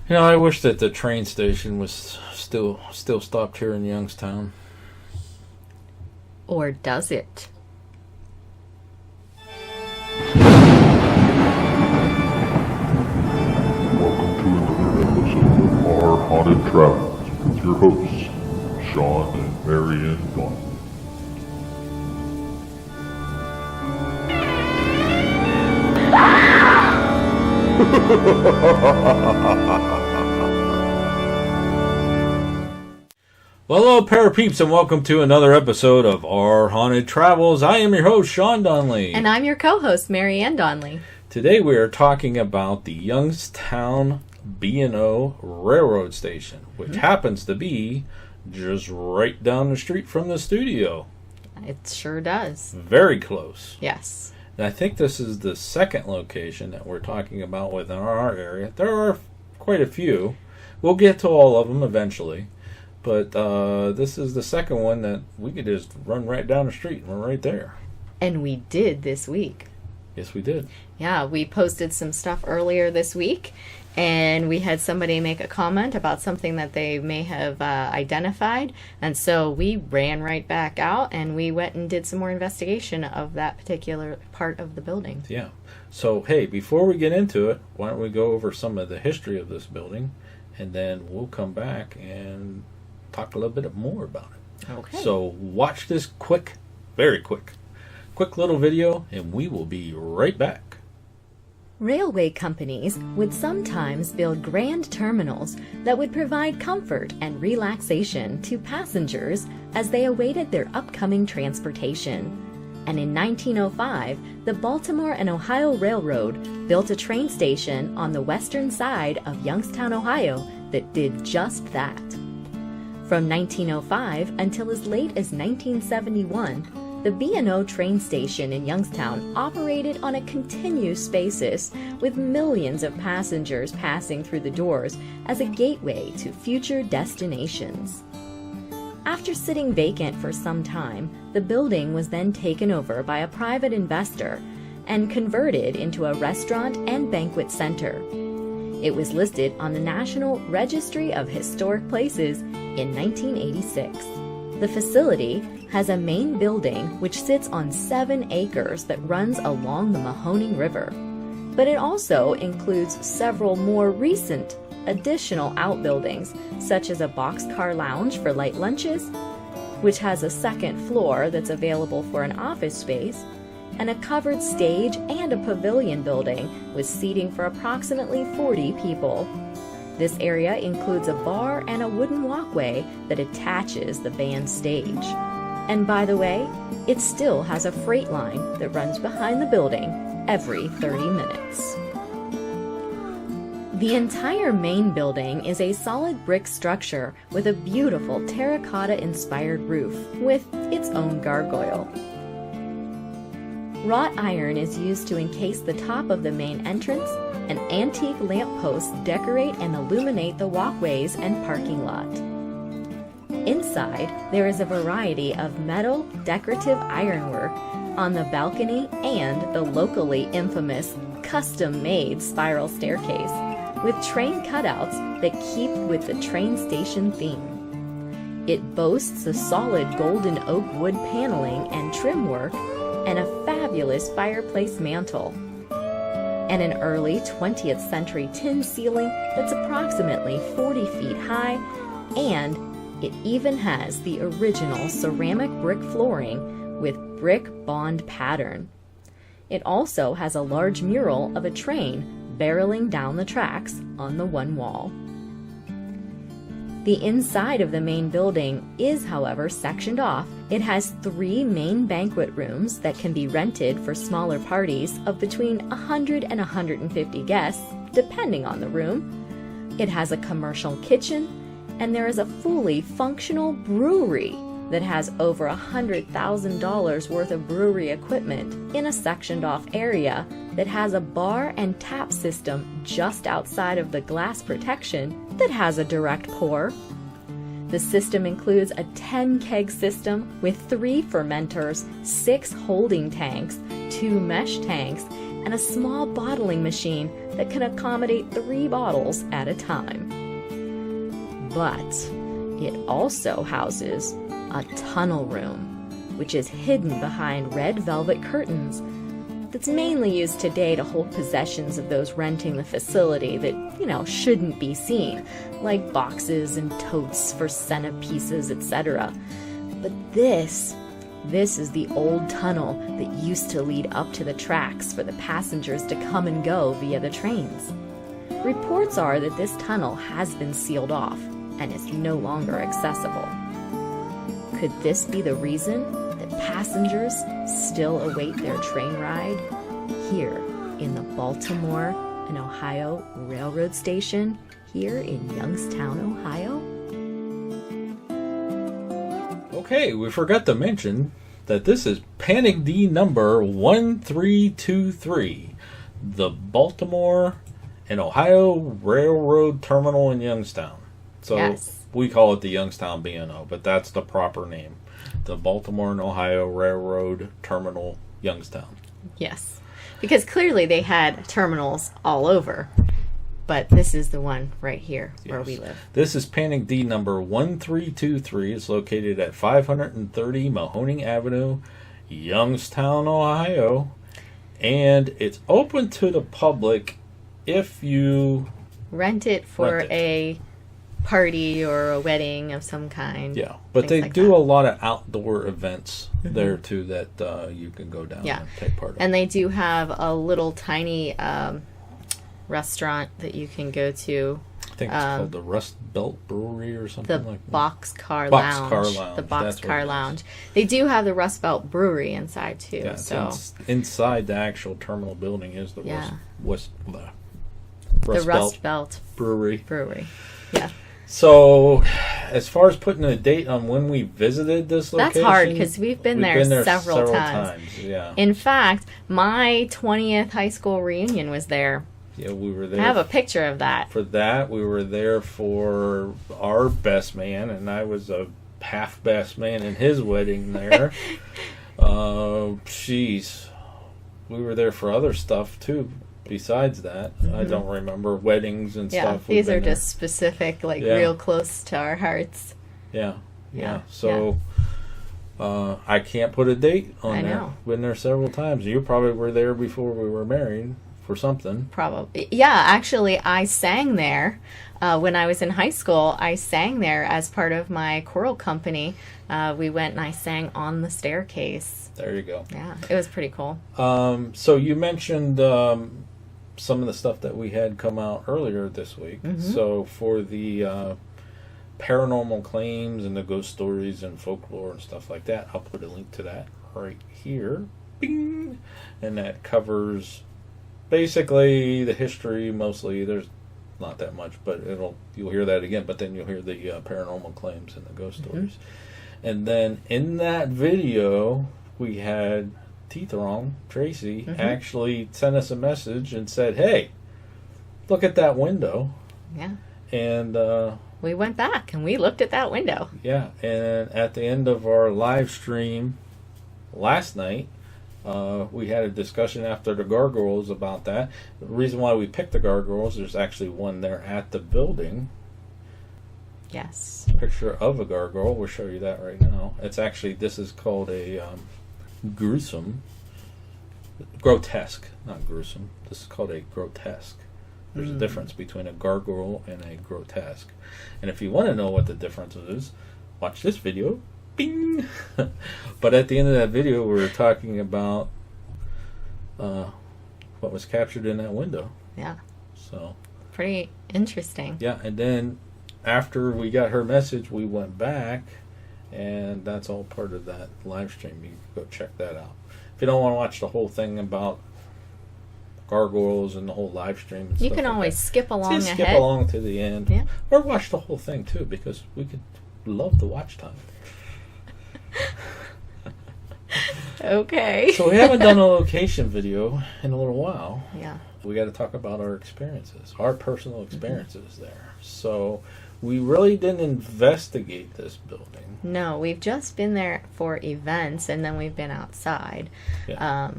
You know, I wish that the train station was still stopped here in Youngstown. Or does it? Welcome to another episode of Our Haunted Travels with your hosts, Sean and Marianne Blunt. Well, hello, Parapeeps, and welcome to another episode of Our Haunted Travels. I am your host, Sean Donnelly. And I'm your co-host, Marianne Donnelly. Today we are talking about the Youngstown B&O Railroad Station, which happens to be just right down the street from the studio. It sure does. Very close. Yes. And I think this is the second location that we're talking about within our area. There are quite a few. We'll get to all of them eventually. But this is the second one that we could just run right down the street and we're right there. And we did this week. Yes, we did. Yeah, we posted some stuff earlier this week, and we had somebody make a comment about something that they may have identified. And so we ran right back out and we went and did some more investigation of that particular part of the building. Yeah. So, hey, before we get into it, why don't we go over some of the history of this building, and then we'll come back and talk a little bit more about it. Okay. So watch this very quick little video, and we will be right back. Railway companies would sometimes build grand terminals that would provide comfort and relaxation to passengers as they awaited their upcoming transportation. And in 1905, the Baltimore and Ohio Railroad built a train station on the western side of Youngstown, Ohio that did just that. From 1905 until as late as 1971, the B&O train station in Youngstown operated on a continuous basis with millions of passengers passing through the doors as a gateway to future destinations. After sitting vacant for some time, the building was then taken over by a private investor and converted into a restaurant and banquet center. It was listed on the National Registry of Historic Places in 1986. The facility has a main building which sits on 7 acres that runs along the Mahoning River. But it also includes several more recent additional outbuildings, such as a boxcar lounge for light lunches, which has a second floor that's available for an office space, and a covered stage and a pavilion building with seating for approximately 40 people. This area includes a bar and a wooden walkway that attaches the band stage. And by the way, it still has a freight line that runs behind the building every 30 minutes. The entire main building is a solid brick structure with a beautiful terracotta-inspired roof with its own gargoyle. Wrought iron is used to encase the top of the main entrance, and antique lampposts decorate and illuminate the walkways and parking lot. Inside, there is a variety of metal decorative ironwork on the balcony and the locally infamous custom-made spiral staircase with train cutouts that keep with the train station theme. It boasts a solid golden oak wood paneling and trim work and a fabulous fireplace mantel, and an early 20th century tin ceiling that's approximately 40 feet high, and it even has the original ceramic brick flooring with brick bond pattern. It also has a large mural of a train barreling down the tracks on the one wall. The inside of the main building is, however, sectioned off. It has 3 main banquet rooms that can be rented for smaller parties of between 100 and 150 guests, depending on the room. It has a commercial kitchen, and there is a fully functional brewery that has over $100,000 worth of brewery equipment in a sectioned off area that has a bar and tap system just outside of the glass protection that has a direct pour. The system includes a 10-keg system with 3 fermenters, 6 holding tanks, 2 mesh tanks, and a small bottling machine that can accommodate 3 bottles at a time. But it also houses a tunnel room, which is hidden behind red velvet curtains that's mainly used today to hold possessions of those renting the facility that, shouldn't be seen, like boxes and totes for centerpieces, etc. But this is the old tunnel that used to lead up to the tracks for the passengers to come and go via the trains. Reports are that this tunnel has been sealed off and is no longer accessible. Could this be the reason that passengers still await their train ride here in the Baltimore and Ohio Railroad Station here in Youngstown, Ohio? Okay, we forgot to mention that this is Panic D number 1323, the Baltimore and Ohio Railroad Terminal in Youngstown. So yes. We call it the Youngstown B&O, but that's the proper name. The Baltimore and Ohio Railroad Terminal, Youngstown. Yes, because clearly they had terminals all over, but this is the one right here where we live. This is Panic D number 1323. It's located at 530 Mahoning Avenue, Youngstown, Ohio, and it's open to the public if you rent it for a party or a wedding of some kind. Yeah, but they do a lot of outdoor events there too that you can go down and take part in. And they do have a little tiny restaurant that you can go to. I think it's called the Rust Belt Brewery or something like that. Boxcar Lounge. The Boxcar Lounge. They do have the Rust Belt Brewery inside too. Yeah, so inside the actual terminal building is the Rust Belt Brewery. Yeah. So, as far as putting a date on when we visited this location, that's hard because we've been there several times. Yeah. In fact, my 20th high school reunion was there. Yeah, we were there. I have a picture of that. For that, we were there for our best man, and I was a half best man in his wedding there. We were there for other stuff too. Besides that, I don't remember weddings and stuff. These are just specific, real close to our hearts. Yeah. So, I can't put a date on there. Know. Been there several times. You probably were there before we were married for something. Probably. Yeah, actually, I sang there. When I was in high school, I sang there as part of my choral company. We went and I sang on the staircase. There you go. Yeah, it was pretty cool. So you mentioned some of the stuff that we had come out earlier this week. So for the paranormal claims and the ghost stories and folklore and stuff like that, I'll put a link to that right here. Bing! And that covers basically the history mostly. There's not that much, but you'll hear that again, but then you'll hear the paranormal claims and the ghost stories. And then in that video, we had T-Throng, Tracy, actually sent us a message and said, hey, look at that window. Yeah. And we went back and we looked at that window. Yeah, and at the end of our live stream last night, we had a discussion after the Gargoyles about that. The reason why we picked the Gargoyles, there's actually one there at the building. Yes. Picture of a gargoyle. We'll show you that right now. This is called a grotesque, not gruesome. This is called a grotesque. There's a difference between a gargoyle and a grotesque. And if you want to know what the difference is, watch this video. Bing! But at the end of that video, we were talking about what was captured in that window. Yeah. So. Pretty interesting. Yeah, and then after we got her message, we went back, and that's all part of that live stream. You can go check that out. If you don't want to watch the whole thing about gargoyles and the whole live stream, and you can always skip along ahead. Skip along to the end, or watch the whole thing too, because we could love the watch time. Okay. So we haven't done a location video in a little while. Yeah. We got to talk about our experiences, our personal experiences there. So we really didn't investigate this building. No, we've just been there for events, and then we've been outside. Yeah.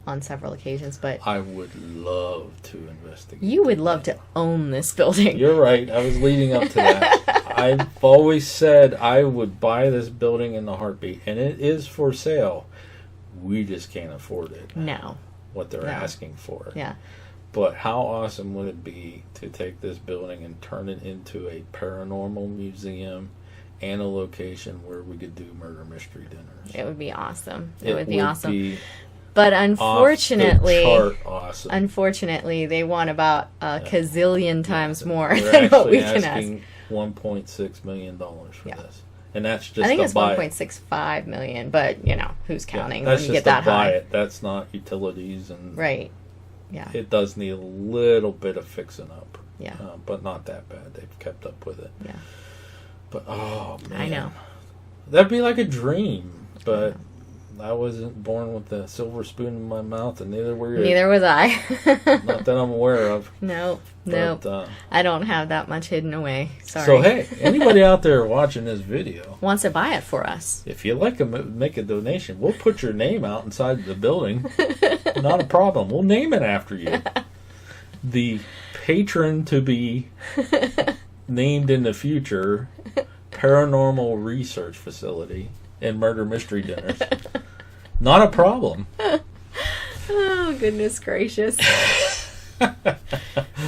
on several occasions, but I would love to investigate. you would love to own this building. You're right. I was leading up to that. I've always said I would buy this building in a heartbeat, and it is for sale. We just can't afford it. No. What they're asking for. Yeah. But how awesome would it be to take this building and turn it into a paranormal museum and a location where we could do murder mystery dinners? It would be awesome. It would be awesome. Be but unfortunately, awesome. Unfortunately, they want about a gazillion times more They're than what we actually can ask. asking $1.6 million for this. And that's just I think to it's buy 1.65 million, but who's counting that's when you just get that to buy high? it. That's not utilities and Right. Yeah. It does need a little bit of fixing up. Yeah. But not that bad. They've kept up with it. Yeah. But oh man, I know. That'd be like a dream. But I wasn't born with a silver spoon in my mouth, and neither were you. Neither was I. Not that I'm aware of. Nope. But, I don't have that much hidden away. Sorry. So hey, anybody out there watching this video wants to buy it for us? If you'd like to make a donation, we'll put your name out inside the building. Not a problem. We'll name it after you. The patron to be named in the future Paranormal Research Facility and Murder Mystery Dinners. Not a problem. Oh, goodness gracious.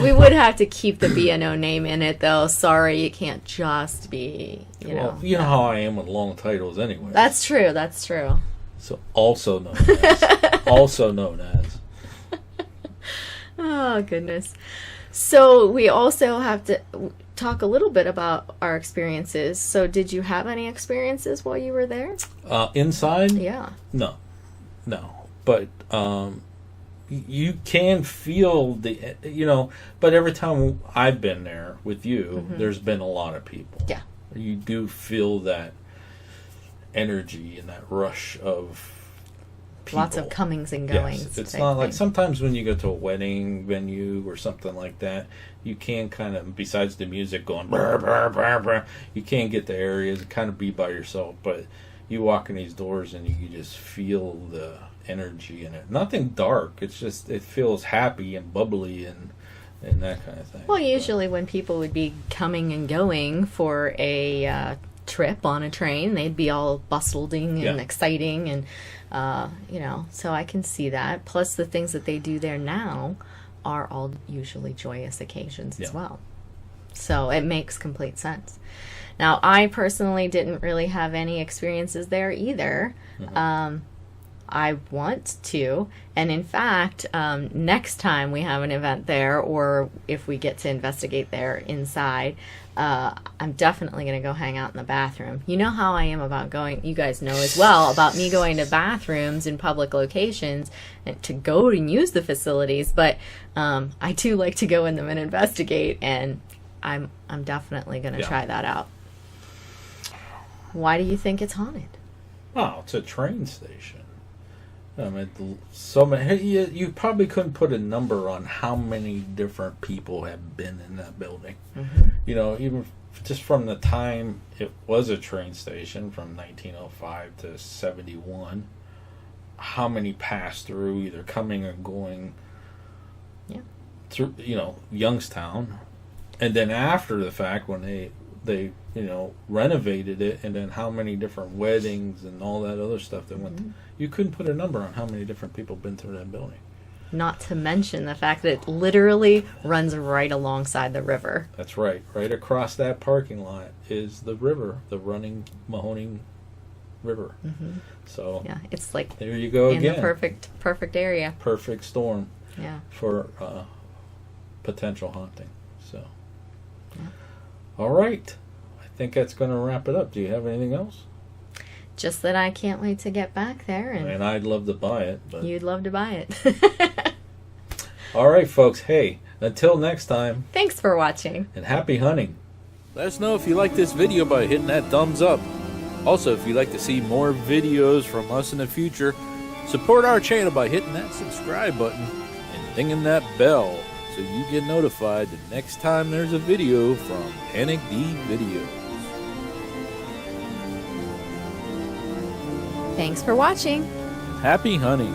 We would have to keep the B&O name in it, though. Sorry, it can't just be, you know. You know how I am with long titles anyway. That's true. That's true. So also known as. Also known as. Oh, goodness. So we also have to talk a little bit about our experiences. So did you have any experiences while you were there? Inside? Yeah. No. But you can feel but every time I've been there with you, there's been a lot of people. Yeah. You do feel that energy and that rush of people. Lots of comings and goings. Yes. It's not like sometimes when you go to a wedding venue or something like that, you can kind of, besides the music going brr, brr, brr, brr, you can get the areas and kind of be by yourself, but you walk in these doors and you just feel the energy in it. Nothing dark. It's just, it feels happy and bubbly and that kind of thing. Well, usually when people would be coming and going for a trip on a train, they'd be all bustling and exciting and so I can see that. Plus the things that they do there now are all usually joyous occasions as well. So it makes complete sense. Now, I personally didn't really have any experiences there either. I want to, and in fact, next time we have an event there, or if we get to investigate there inside, I'm definitely going to go hang out in the bathroom. You know how I am about going, you guys know as well, about me going to bathrooms in public locations and to go and use the facilities, but I do like to go in them and investigate, and I'm definitely going to try that out. Why do you think it's haunted? Oh, it's a train station. I mean, so many. You probably couldn't put a number on how many different people have been in that building. Even just from the time it was a train station, from 1905 to 71, how many passed through, either coming or going. Through Youngstown, and then after the fact when they renovated it, and then how many different weddings and all that other stuff that went. You couldn't put a number on how many different people have been through that building. Not to mention the fact that it literally runs right alongside the river. That's right. Right across that parking lot is the river, the running Mahoning River. So yeah, it's like there you go again. In the perfect area. Perfect storm. Yeah. For potential haunting. So. Yeah. All right. I think that's going to wrap it up. Do you have anything else? Just that I can't wait to get back there. And I'd love to buy it. But... You'd love to buy it. All right, folks. Hey, until next time. Thanks for watching. And happy hunting. Let us know if you like this video by hitting that thumbs up. Also, if you'd like to see more videos from us in the future, support our channel by hitting that subscribe button and dinging that bell so you get notified the next time there's a video from Panic D Videos. Thanks for watching. Happy hunting.